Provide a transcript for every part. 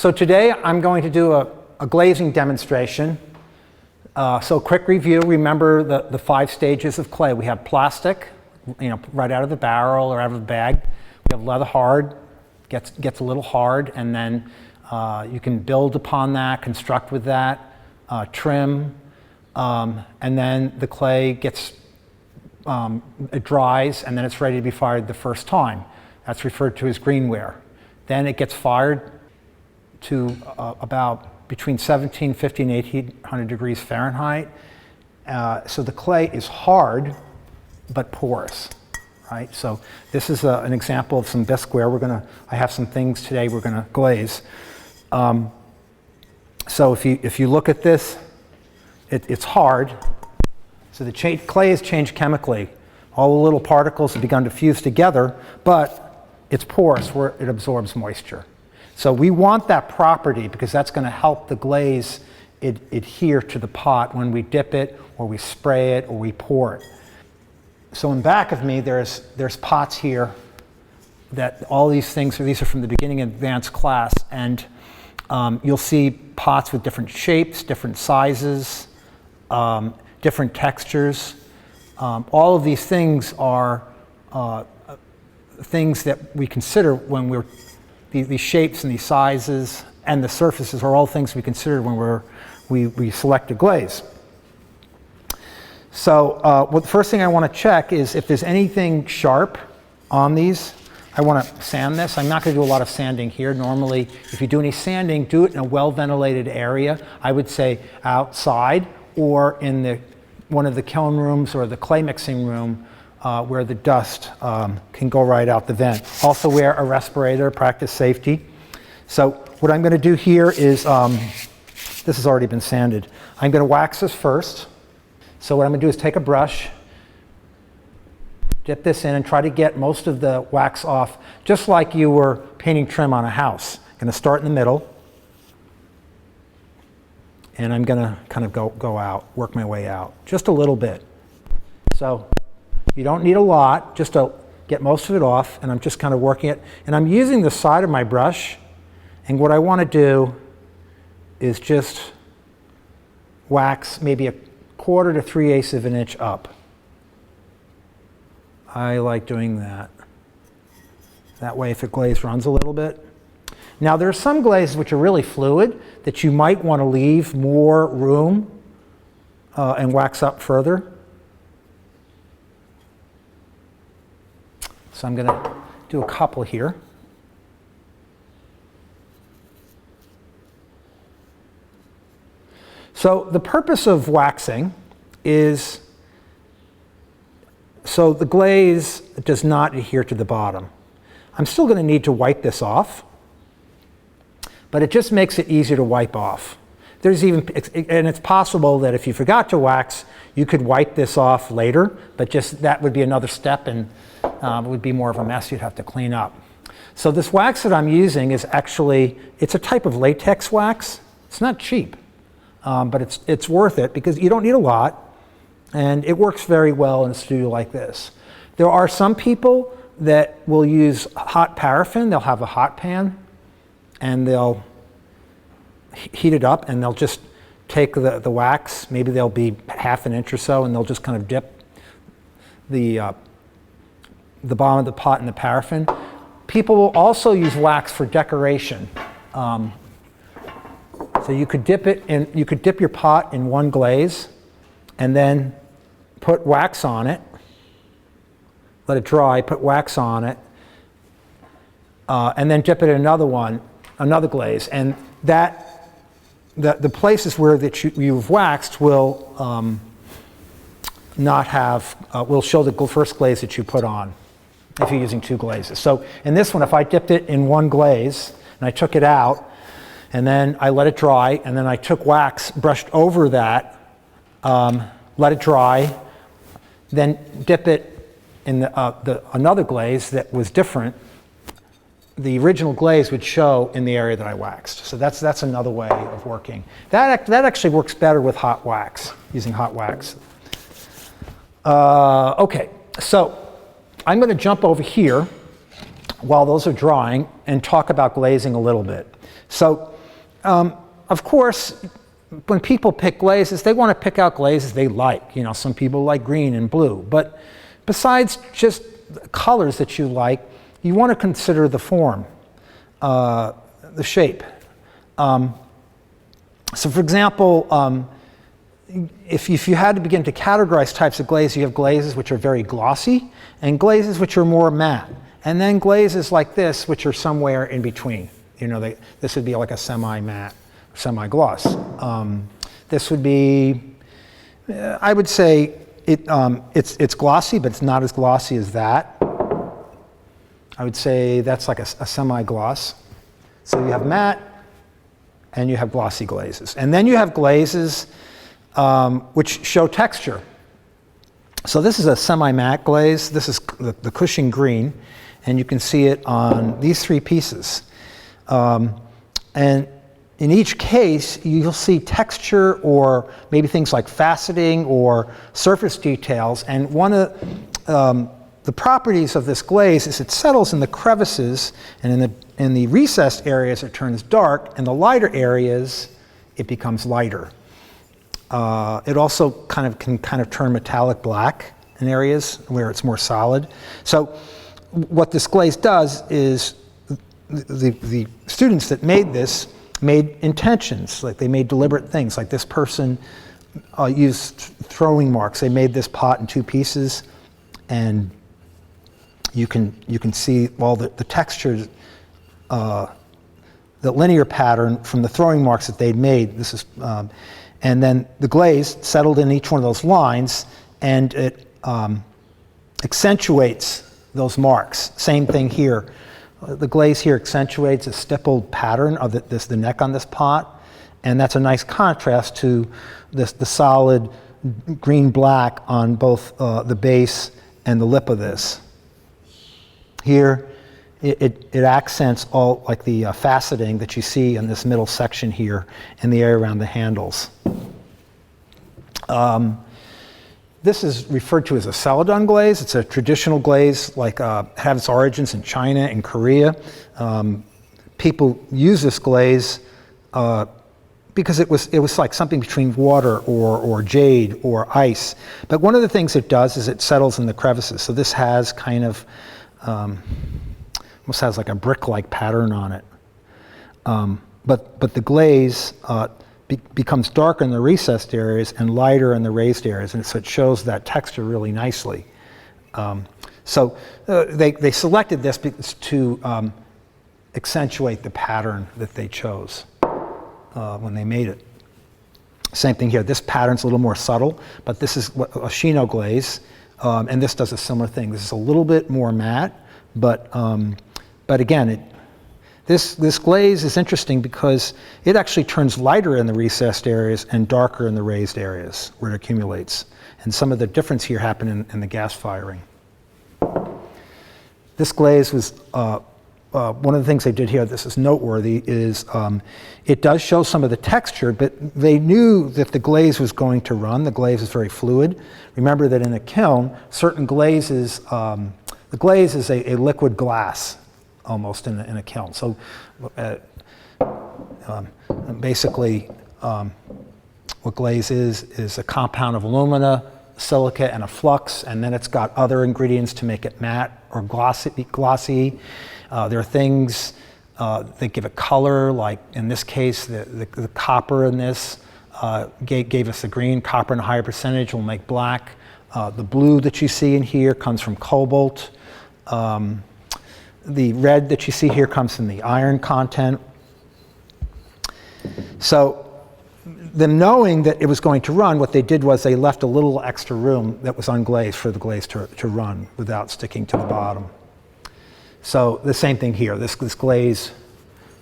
So today I'm going to do a glazing demonstration. So quick review, remember the 5 stages of clay. We have plastic, right out of the barrel or out of the bag. We have leather hard, gets a little hard, and then you can build upon that, construct with that, trim, and then the clay gets, it dries, and then it's ready to be fired the first time. That's referred to as greenware. Then it gets fired to about between 1750 and 1800 degrees Fahrenheit. So the clay is hard, but porous, right? So this is an example of some bisqueware. I have some things today we're gonna glaze. So if you look at this, it's hard. So the clay has changed chemically. All the little particles have begun to fuse together, but it's porous where it absorbs moisture. So we want that property because that's going to help the glaze adhere to the pot when we dip it, or we spray it, or we pour it. So in back of me, there's pots here that all these things these are from the beginning of advanced class, and you'll see pots with different shapes, different sizes, different textures. All of these things are things that we consider when these shapes and these sizes and the surfaces are all things we consider when we select a glaze. So the first thing I want to check is if there's anything sharp on these. I want to sand this. I'm not going to do a lot of sanding here. Normally, if you do any sanding, do it in a well-ventilated area. I would say outside or in one of the kiln rooms or the clay mixing room where the dust can go right out the vent. Also wear a respirator, practice safety. So what I'm going to do here is, this has already been sanded. I'm going to wax this first. So what I'm going to do is take a brush, dip this in, and try to get most of the wax off, just like you were painting trim on a house. I'm going to start in the middle, and I'm going to kind of go out, work my way out, just a little bit. So you don't need a lot, just to get most of it off, and I'm just kind of working it. And I'm using the side of my brush, and what I want to do is just wax maybe 1/4 to 3/8 of an inch up. I like doing that. That way if the glaze runs a little bit. Now there are some glazes which are really fluid that you might want to leave more room and wax up further. So I'm going to do a couple here. So the purpose of waxing is so the glaze does not adhere to the bottom. I'm still going to need to wipe this off, but it just makes it easier to wipe off. And it's possible that if you forgot to wax, you could wipe this off later, but just that would be another step, and it would be more of a mess you'd have to clean up. So this wax that I'm using is actually, it's a type of latex wax. It's not cheap, but it's worth it because you don't need a lot, and it works very well in a studio like this. There are some people that will use hot paraffin. They'll have a hot pan, and they'll heat it up, and they'll just take the wax, maybe they'll be 1/2 an inch or so, and they'll just kind of dip the bottom of the pot in the paraffin. People will also use wax for decoration. So you could dip your pot in one glaze, and then put wax on it, let it dry, put wax on it, and then dip it in another glaze. And the places where you've waxed will not have, will show the first glaze that you put on if you're using 2 glazes. So in this one, if I dipped it in one glaze and I took it out, and then I let it dry, and then I took wax, brushed over that, let it dry, then dip it in another glaze that was different, the original glaze would show in the area that I waxed. So that's another way of working. That actually works better with hot wax, using hot wax. Okay, so I'm going to jump over here while those are drying and talk about glazing a little bit. So, of course, when people pick glazes, they want to pick out glazes they like. You know, some people like green and blue. But besides just colors that you like, you want to consider the form, the shape. So for example, if you had to begin to categorize types of glaze, you have glazes which are very glossy, and glazes which are more matte. And then glazes like this, which are somewhere in between. You know, this would be like a semi-matte, semi-gloss. This would be, I would say, it's glossy, but it's not as glossy as that. I would say that's like a semi-gloss. So you have matte, and you have glossy glazes. And then you have glazes which show texture. So this is a semi-matte glaze. This is the Cushing green, and you can see it on these three pieces. And in each case, you'll see texture or maybe things like faceting or surface details. And one of the properties of this glaze is it settles in the crevices, and in the recessed areas it turns dark, and the lighter areas it becomes lighter. It also can turn metallic black in areas where it's more solid. So what this glaze does is the students that made this made intentions, like they made deliberate things. Like this person used throwing marks. They made this pot in two pieces, and you can see all the textures, the linear pattern from the throwing marks that they'd made. This is, and then the glaze settled in each one of those lines, and it accentuates those marks. Same thing here. The glaze here accentuates a stippled pattern of the neck on this pot, and that's a nice contrast to the solid green-black on both the base and the lip of this. Here, it accents all like the faceting that you see in this middle section here and the area around the handles. This is referred to as a celadon glaze. It's a traditional glaze, like had its origins in China and Korea. People use this glaze because it was like something between water or jade or ice. But one of the things it does is it settles in the crevices. So this has kind of almost has like a brick-like pattern on it. But the glaze becomes darker in the recessed areas and lighter in the raised areas, and so it shows that texture really nicely. So they selected this to accentuate the pattern that they chose when they made it. Same thing here. This pattern's a little more subtle, but this is a Chino glaze, and this does a similar thing. This is a little bit more matte, but again, this glaze is interesting because it actually turns lighter in the recessed areas and darker in the raised areas where it accumulates. And some of the difference here happened in the gas firing. This glaze was, one of the things they did here, this is noteworthy, is it does show some of the texture, but they knew that the glaze was going to run. The glaze is very fluid. Remember that in a kiln, certain glazes, the glaze is a liquid glass, almost in a kiln. So basically what glaze is a compound of alumina, silica, and a flux, and then it's got other ingredients to make it matte or glossy. There are things that give it color, like in this case the copper in this gave us the green. Copper in a higher percentage will make black. The blue that you see in here comes from cobalt. The red that you see here comes from the iron content. So, them knowing that it was going to run, what they did was they left a little extra room that was unglazed for the glaze to run without sticking to the bottom. So the same thing here. This glaze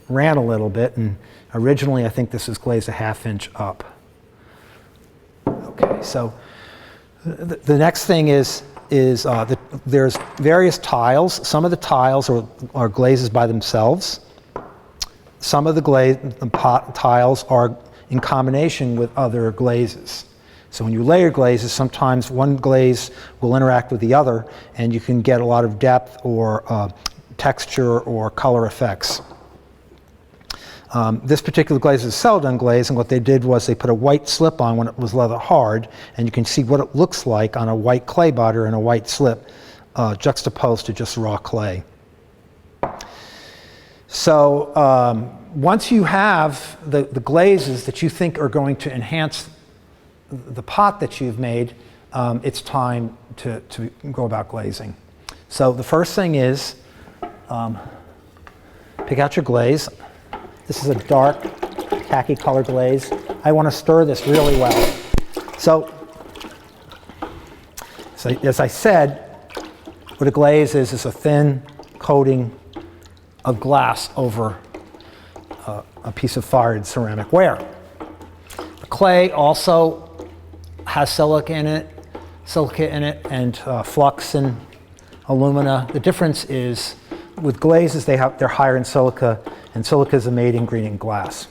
ran a little bit, and originally I think this was glazed a ½ inch up. Okay, so the next thing is that there's various tiles. Some of the tiles are glazes by themselves. Some of the tiles are in combination with other glazes. So when you layer glazes, sometimes one glaze will interact with the other, and you can get a lot of depth or texture or color effects. This particular glaze is Celadon glaze, and what they did was they put a white slip on when it was rather hard, and you can see what it looks like on a white clay butter and a white slip juxtaposed to just raw clay. So once you have the glazes that you think are going to enhance the pot that you've made, it's time to go about glazing. So the first thing is pick out your glaze. This is a dark khaki color glaze. I want to stir this really well. So as I said, what a glaze is a thin coating of glass over a piece of fired ceramic ware. The clay also has silica in it, and flux and alumina. The difference is with glazes they're higher in silica, and silica is a main ingredient in glass.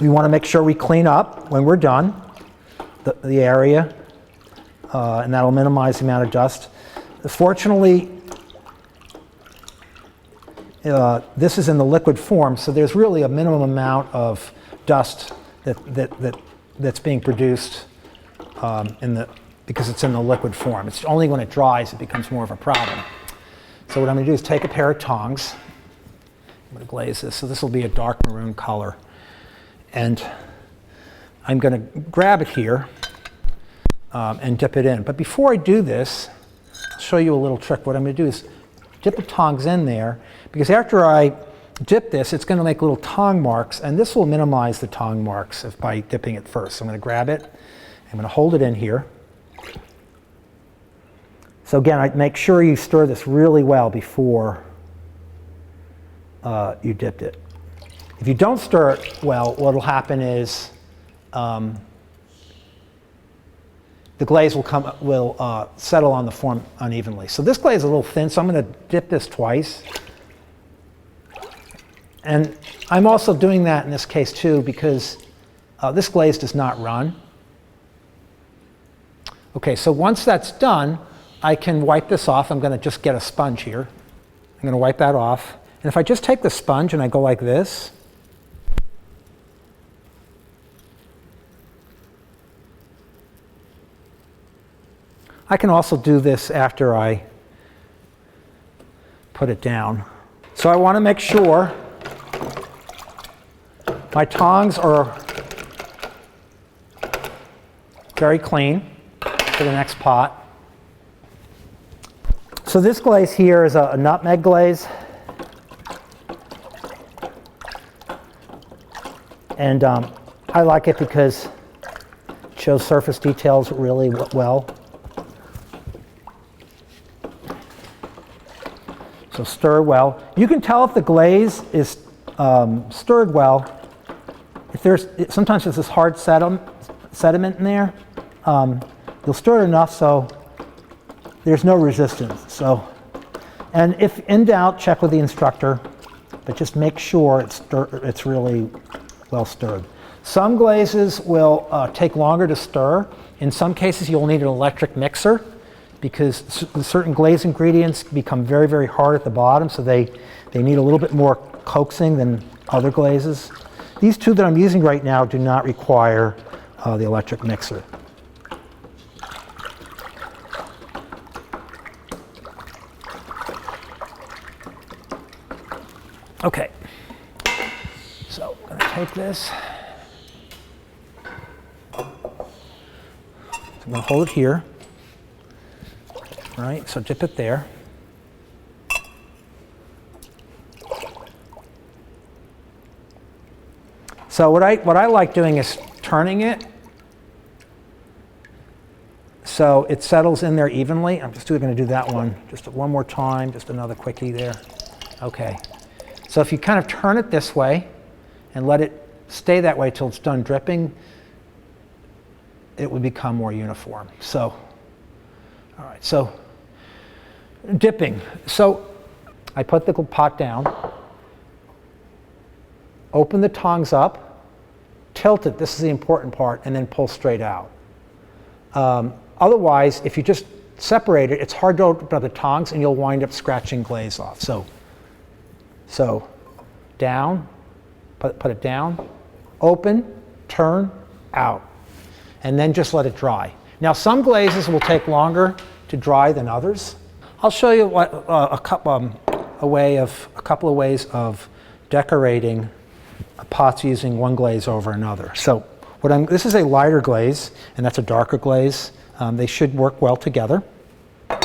We want to make sure we clean up when we're done the area, and that'll minimize the amount of dust. Fortunately, this is in the liquid form, so there's really a minimum amount of dust that's being produced because it's in the liquid form. It's only when it dries it becomes more of a problem. So what I'm going to do is take a pair of tongs. I'm going to glaze this. So this will be a dark maroon color. And I'm going to grab it here and dip it in. But before I do this, I'll show you a little trick. What I'm going to do is dip the tongs in there, because after I dip this, it's going to make little tong marks, and this will minimize the tong marks by dipping it first. So I'm going to grab it. I'm going to hold it in here. So again, make sure you stir this really well before you dipped it. If you don't stir it well, what will happen is the glaze will settle on the form unevenly. So this glaze is a little thin, so I'm going to dip this twice. And I'm also doing that in this case too because this glaze does not run. Okay, so once that's done, I can wipe this off. I'm going to just get a sponge here. I'm going to wipe that off. And if I just take the sponge and I go like this, I can also do this after I put it down. So I want to make sure my tongs are very clean for the next pot. So this glaze here is a nutmeg glaze. And I like it because it shows surface details really well. So stir well. You can tell if the glaze is stirred well. If sometimes there's this hard sediment in there, you'll stir it enough so there's no resistance. So, and if in doubt, check with the instructor, but just make sure it's really well stirred. Some glazes will take longer to stir. In some cases, you'll need an electric mixer because certain glaze ingredients become very, very hard at the bottom, so they need a little bit more coaxing than other glazes. These two that I'm using right now do not require the electric mixer. Okay, so I'm going to take this. I'm going to hold it here. All right, so dip it there. So what I like doing is turning it so it settles in there evenly. I'm just going to do that one just one more time, just another quickie there. Okay. So if you kind of turn it this way and let it stay that way till it's done dripping, it would become more uniform. So, all right, so dipping. So I put the pot down, open the tongs up, tilt it, this is the important part, and then pull straight out. Otherwise, if you just separate it, it's hard to open up the tongs and you'll wind up scratching glaze off. So down, put it down, open, turn, out. And then just let it dry. Now some glazes will take longer to dry than others. I'll show you what, a couple of ways of decorating pots using one glaze over another. So this is a lighter glaze, and that's a darker glaze. They should work well together. I'm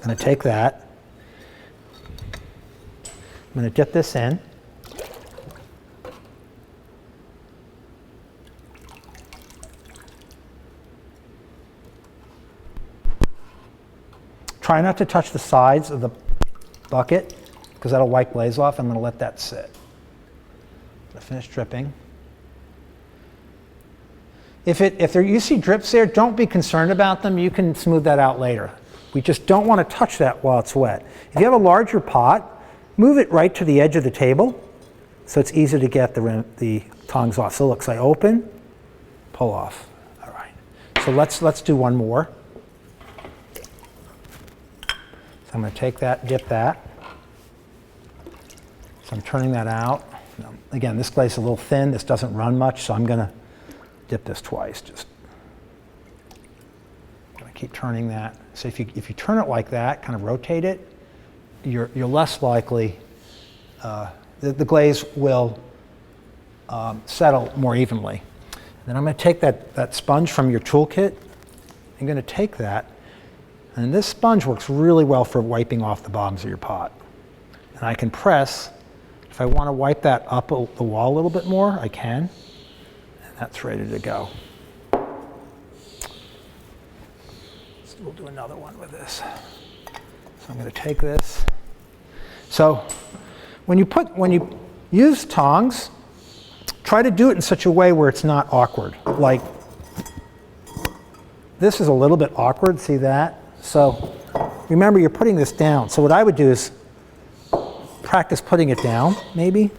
going to take that. I'm going to dip this in. Try not to touch the sides of the bucket because that'll wipe glaze off. I'm going to let that sit. I'm going to finish dripping. If you see drips there, don't be concerned about them. You can smooth that out later. We just don't want to touch that while it's wet. If you have a larger pot, move it right to the edge of the table so it's easy to get the tongs off. So look, so I open, pull off. All right. So let's do one more. So I'm going to take that, dip that. So I'm turning that out. Now, again, this glaze is a little thin. This doesn't run much, so I'm going to dip this twice. Just going to keep turning that. So if you turn it like that, kind of rotate it, you're less likely, the glaze will settle more evenly. Then I'm going to take that sponge from your toolkit. I'm going to take that. And this sponge works really well for wiping off the bottoms of your pot. And I can press, if I want to wipe that up the wall a little bit more, I can. And that's ready to go. So we'll do another one with this. So I'm going to take this. So when you use tongs, try to do it in such a way where it's not awkward. Like, this is a little bit awkward, see that? So remember, you're putting this down. So what I would do is practice putting it down, maybe,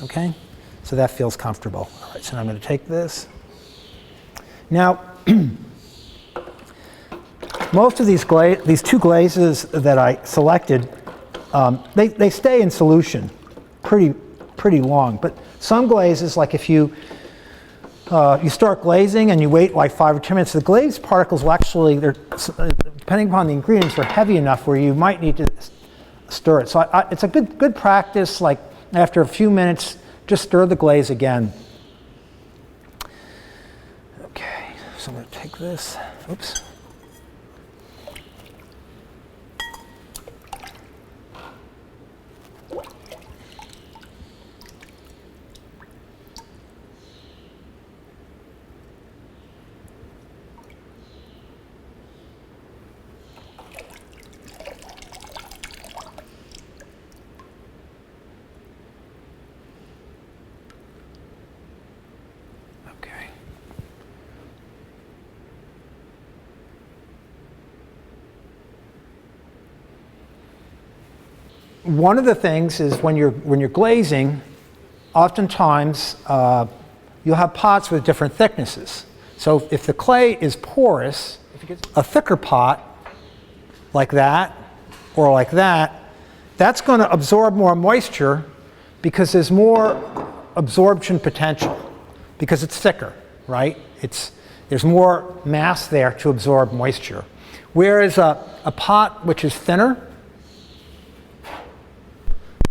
okay? So that feels comfortable. All right, so now I'm going to take this. Now, most of these two glazes that I selected, they stay in solution pretty long. But some glazes, like if you start glazing and you wait like 5 or 10 minutes, the glaze particles will actually, depending upon the ingredients, are heavy enough where you might need to stir it. So it's a good practice, like after a few minutes, just stir the glaze again. Okay, so I'm going to take this. Oops. One of the things is when you're glazing, oftentimes you'll have pots with different thicknesses. So if the clay is porous, a thicker pot like that or like that, that's going to absorb more moisture because there's more absorption potential because it's thicker, right? There's more mass there to absorb moisture. Whereas a pot which is thinner,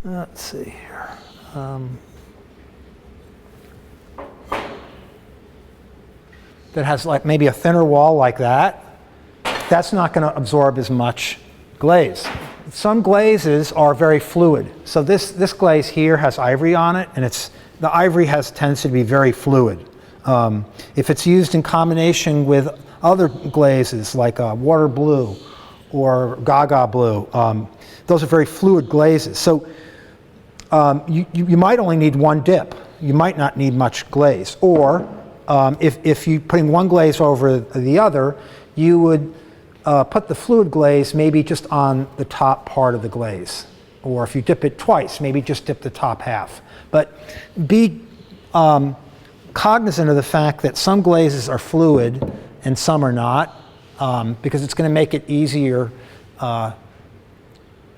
let's see here. That has like maybe a thinner wall like that, that's not going to absorb as much glaze. Some glazes are very fluid. So this glaze here has ivory on it, and the ivory tends to be very fluid. If it's used in combination with other glazes like water blue or gaga blue, those are very fluid glazes. So you might only need one dip. You might not need much glaze. Or if you're putting one glaze over the other, you would put the fluid glaze maybe just on the top part of the glaze. Or if you dip it twice, maybe just dip the top half. But be cognizant of the fact that some glazes are fluid and some are not, because it's going to make it easier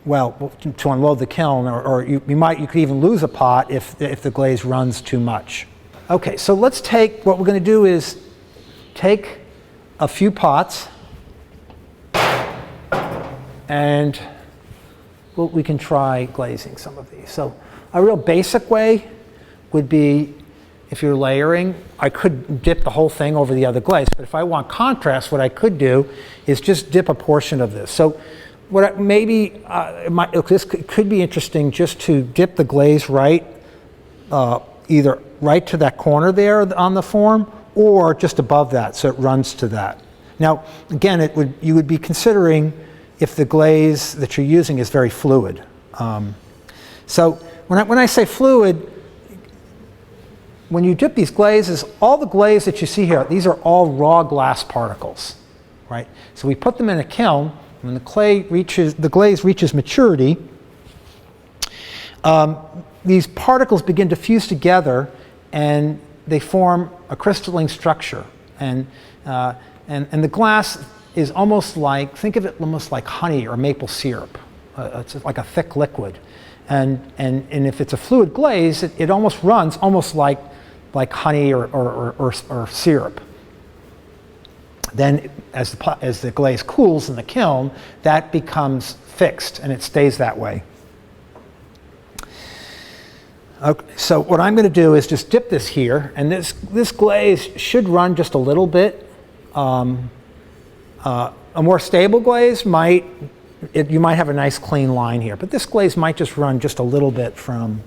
well, to unload the kiln, or you could even lose a pot if the glaze runs too much. Okay, so let's take, what we're going to do is take a few pots, and we can try glazing some of these. So a real basic way would be, if you're layering, I could dip the whole thing over the other glaze, but if I want contrast, what I could do is just dip a portion of this. So what this could be interesting, just to dip the glaze right, either right to that corner there on the form, or just above that, so it runs to that. Now, again, you would be considering if the glaze that you're using is very fluid. So when I say fluid, when you dip these glazes, all the glaze that you see here, these are all raw glass particles, right? So we put them in a kiln. When the glaze reaches maturity, these particles begin to fuse together, and they form a crystalline structure. And the glass is almost like, think of it almost like honey or maple syrup. It's like a thick liquid. And if it's a fluid glaze, it almost runs almost like honey or syrup. Then as the glaze cools in the kiln, that becomes fixed, and it stays that way. Okay, so what I'm going to do is just dip this here, and this glaze should run just a little bit. A more stable glaze you might have a nice clean line here, but this glaze might just run just a little bit from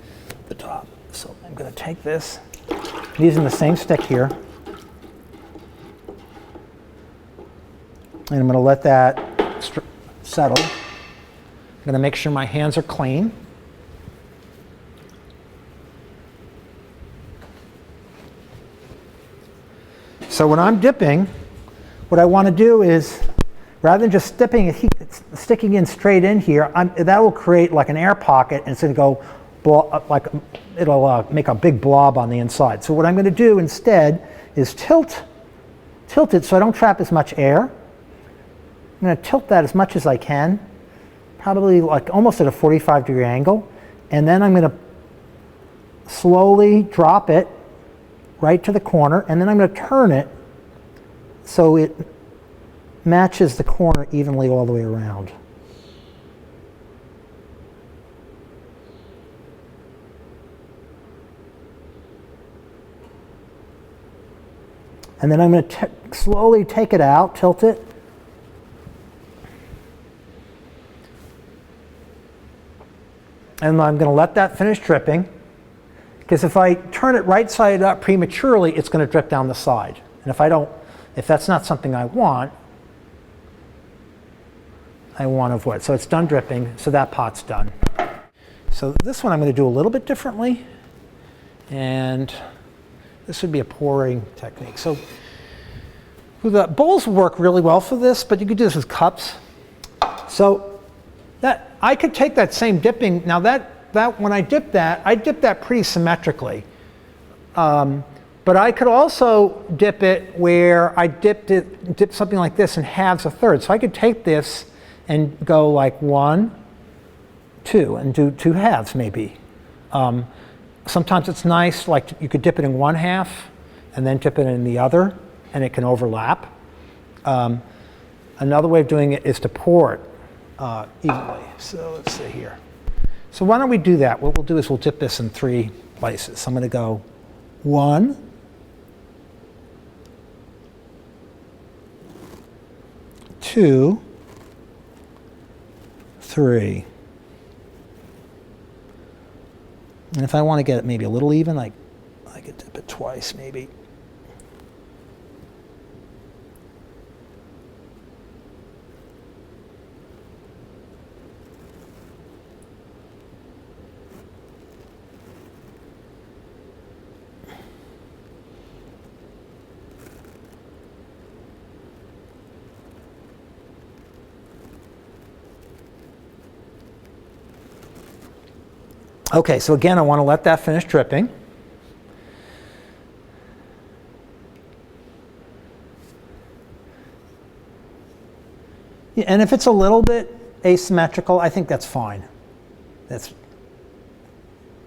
the top. So I'm going to take this, I'm using the same stick here, and I'm going to let that settle. I'm going to make sure my hands are clean. So when I'm dipping, what I want to do is, rather than just sticking in straight in here, that will create like an air pocket, and it's going to go it'll make a big blob on the inside. So what I'm going to do instead is tilt it so I don't trap as much air. I'm going to tilt that as much as I can, probably like almost at a 45-degree angle, and then I'm going to slowly drop it right to the corner, and then I'm going to turn it so it matches the corner evenly all the way around. And then I'm going to slowly take it out, tilt it. And I'm going to let that finish dripping, because if I turn it right side up prematurely, it's going to drip down the side. And if that's not something I want to avoid. So it's done dripping, so that pot's done. So this one I'm going to do a little bit differently, and this would be a pouring technique. So the bowls work really well for this, but you could do this with cups. So I could take that same dipping. Now that when I dip that pretty symmetrically. But I could also dip it where I dip something like this in halves, a third. So I could take this and go like 1, 2, and do 2 halves maybe. Sometimes it's nice, like you could dip it in 1 half and then dip it in the other, and it can overlap. Another way of doing it is to pour it evenly. So let's see here. So why don't we do that? What we'll do is we'll dip this in 3 places. So I'm going to go 1, 2, 3. And if I want to get it maybe a little even, I could dip it twice maybe. Okay, so again, I want to let that finish dripping. Yeah, and if it's a little bit asymmetrical, I think that's fine.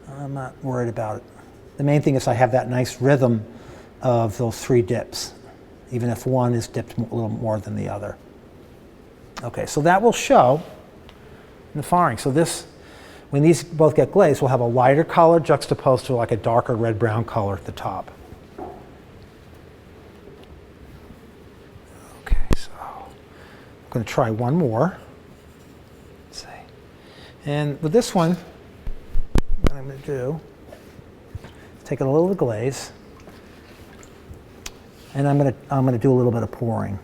I'm not worried about it. The main thing is I have that nice rhythm of those 3 dips, even if one is dipped a little more than the other. Okay, so that will show in the firing. So this, when these both get glazed, we'll have a lighter color juxtaposed to like a darker red-brown color at the top. Okay, so I'm going to try one more. Let's see. And with this one, what I'm going to do, take a little of the glaze, and I'm going to do a little bit of pouring.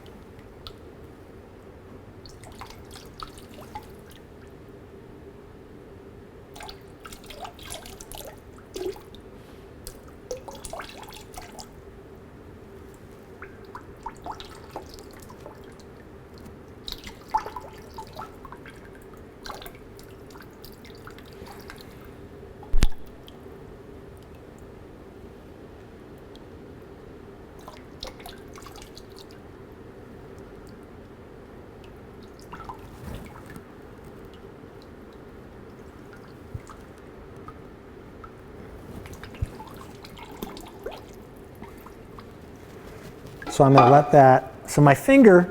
So I'm going to let that, so my fingers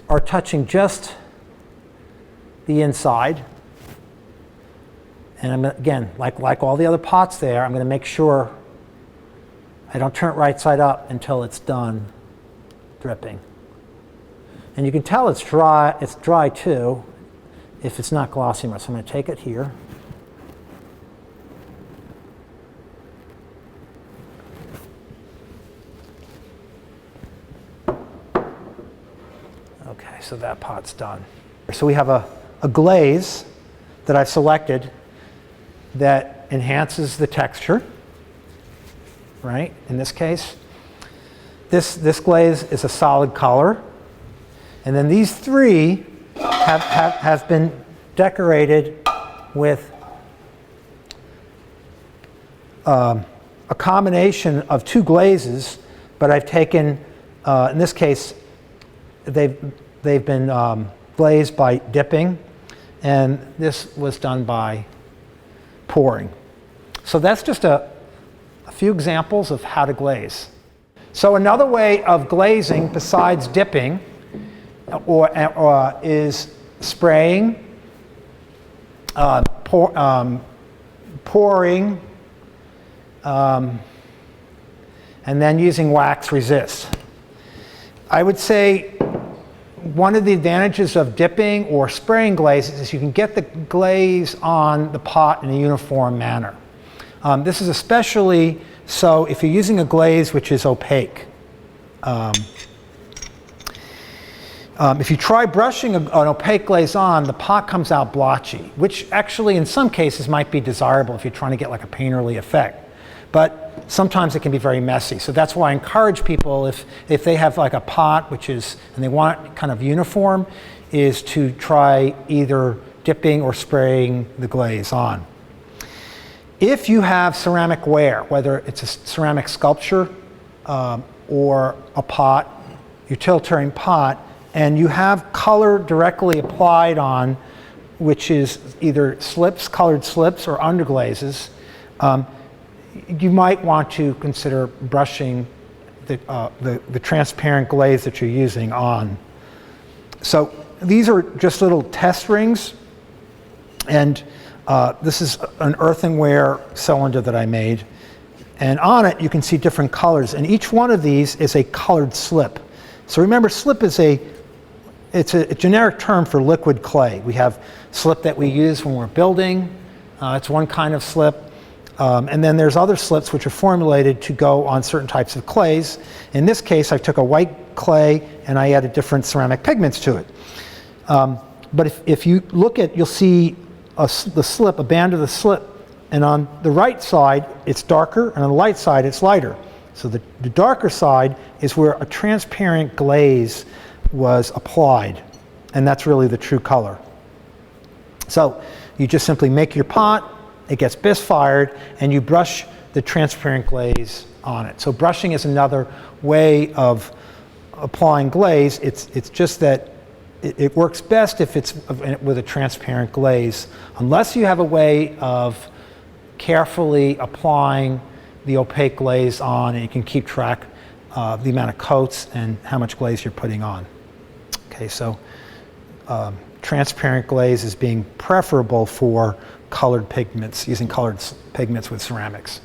are touching just the inside. And I'm going to, again, like all the other pots there, I'm going to make sure I don't turn it right side up until it's done dripping. And you can tell it's dry too if it's not glossy enough. So I'm going to take it here. Okay, so that pot's done. So we have a glaze that I've selected that enhances the texture, right? In this case, this glaze is a solid color. And then these 3 have been decorated with a combination of 2 glazes, but I've taken, in this case, they've been glazed by dipping, and this was done by pouring. So that's just a few examples of how to glaze. So another way of glazing besides dipping is spraying, pouring, and then using wax resist. I would say one of the advantages of dipping or spraying glazes is you can get the glaze on the pot in a uniform manner. This is especially so if you're using a glaze which is opaque. If you try brushing an opaque glaze on, the pot comes out blotchy, which actually in some cases might be desirable if you're trying to get like a painterly effect. But sometimes it can be very messy. So that's why I encourage people, if they have like a pot which is, and they want it kind of uniform, is to try either dipping or spraying the glaze on. If you have ceramic ware, whether it's a ceramic sculpture or a pot, utilitarian pot, and you have color directly applied on, which is either slips, colored slips, or underglazes, you might want to consider brushing the transparent glaze that you're using on. So these are just little test rings, and this is an earthenware cylinder that I made. And on it you can see different colors, and each one of these is a colored slip. So remember, slip is it's a generic term for liquid clay. We have slip that we use when we're building. It's one kind of slip. And then there's other slips which are formulated to go on certain types of clays. In this case, I took a white clay and I added different ceramic pigments to it. But if you look at, you'll see the slip, a band of the slip, and on the right side it's darker, and on the light side it's lighter. So the darker side is where a transparent glaze was applied, and that's really the true color. So you just simply make your pot, it gets bisque fired, and you brush the transparent glaze on it. So brushing is another way of applying glaze. It's just that it works best if it's with a transparent glaze, unless you have a way of carefully applying the opaque glaze on, and you can keep track of the amount of coats and how much glaze you're putting on. Okay, so transparent glaze is being preferable for colored pigments, using colored pigments with ceramics.